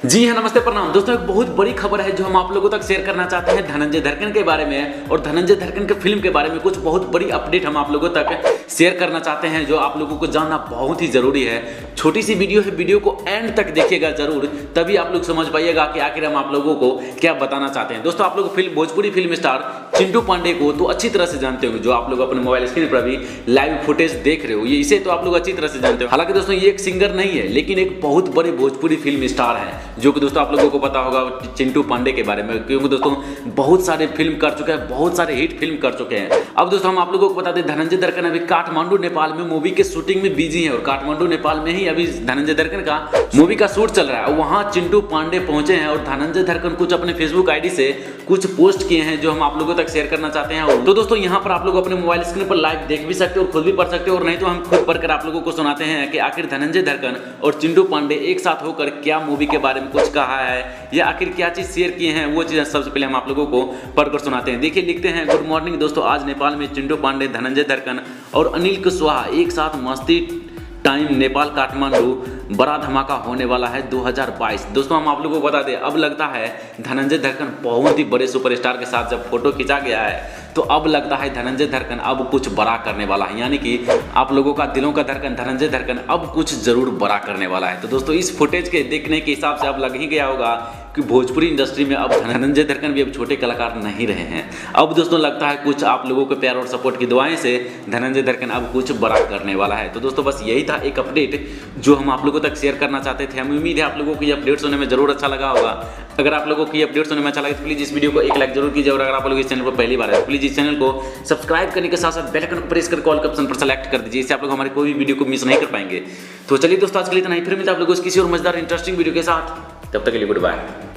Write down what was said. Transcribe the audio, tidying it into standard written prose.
जी हाँ, नमस्ते, प्रणाम दोस्तों। एक बहुत बड़ी खबर है जो हम आप लोगों तक शेयर करना चाहते हैं धनंजय दर्कन के बारे में और धनंजय दर्कन के फिल्म के बारे में। कुछ बहुत बड़ी अपडेट हम आप लोगों तक शेयर करना चाहते हैं जो आप लोगों को जानना बहुत ही जरूरी है। छोटी सी वीडियो है, वीडियो को एंड तक देखिएगा जरूर, तभी आप लोग समझ पाइएगा कि आखिर हम आप लोगों को क्या बताना चाहते हैं। दोस्तों, आप लोग भोजपुरी फिल्म स्टार चिंटू पांडे को तो अच्छी तरह से जानते होंगे, जो आप लोग अपने मोबाइल स्क्रीन पर अभी लाइव फुटेज देख रहे हो, ये इसे तो आप लोग अच्छी तरह से जानते हो। हालांकि दोस्तों ये एक सिंगर नहीं है, लेकिन एक बहुत बड़े भोजपुरी फिल्म स्टार है, जो कि दोस्तों आप लोगों को पता होगा चिंटू पांडे के बारे में, क्योंकि दोस्तों बहुत सारे फिल्म कर चुके हैं, बहुत सारे हिट फिल्म कर चुके हैं। अब दोस्तों हम आप लोगों को बता दें, धनंजय दर्कन अभी काठमांडू नेपाल में मूवी के शूटिंग में बिजी है और काठमांडू नेपाल में ही अभी धनंजय दर्कन का मूवी का शूट चल रहा है। वहां चिंटू पांडे पहुंचे हैं और धनंजय दर्कन कुछ अपने फेसबुक आईडी से कुछ पोस्ट किए हैं जो हम आप लोगों तक शेयर करना चाहते हैं। तो दोस्तों यहाँ पर आप लोग अपने मोबाइल स्क्रीन पर लाइव देख भी सकते हो और खुद भी पढ़ सकते हो, और नहीं तो हम खुद पढ़कर आप लोगों को सुनाते हैं कि आखिर धनंजय दर्कन और चिंटू पांडे एक साथ होकर क्या मूवी के बारे में कुछ कहा है या आखिर क्या चीज शेयर किए हैं, वो चीज़ सबसे पहले हम आप लोगों को पढ़कर सुनाते हैं। देखिए, लिखते हैं, गुड मॉर्निंग दोस्तों, आज नेपाल में चिंटू पांडे, धनंजय दर्कन और अनिल कुशवाहा एक साथ मस्ती टाइम नेपाल काठमांडू, बड़ा धमाका होने वाला है 2022। दोस्तों हम आप लोगों को बता दें, अब लगता है धनंजय दर्कन बहुत ही बड़े सुपरस्टार के साथ जब फोटो खींचा गया है, तो अब लगता है धनंजय दर्कन अब कुछ बड़ा करने वाला है, यानी कि आप लोगों का दिलों का धड़कन धनंजय दर्कन अब कुछ जरूर बड़ा करने वाला है। तो दोस्तों इस फुटेज के देखने के हिसाब से अब लग ही गया होगा कि भोजपुरी इंडस्ट्री में अब धनंजय दर्कन भी अब छोटे कलाकार नहीं रहे हैं। अब दोस्तों लगता है कुछ आप लोगों के प्यार और सपोर्ट की दुआएं से धनंजय दर्कन अब कुछ बड़ा करने वाला है। तो दोस्तों बस यही था एक अपडेट जो हम आप लोगों तक शेयर करना चाहते थे। हमें उम्मीद है आप लोगों को ये अपडेट सुनने में जरूर अच्छा लगा होगा। अगर आप लोगों को ये अपडेट सुनने में अच्छा लगे तो प्लीज़ इस वीडियो को एक लाइक जरूर कीजिए, और अगर आप लोग इस चैनल पर पहली बार है तो प्लीज़ इस चैनल को सब्सक्राइब करने के साथ साथ बेल आइकन को प्रेस कर कॉल के ऑप्शन पर सेलेक्ट कर दीजिए, इससे आप लोग हमारे कोई भी वीडियो को मिस नहीं कर पाएंगे। तो चलिए दोस्तों, आज के लिए इतना ही, फिर मिलते हैं आप लोगों को किसी और मजेदार इंटरेस्टिंग वीडियो के साथ। तब तक के लिए गुड बाय।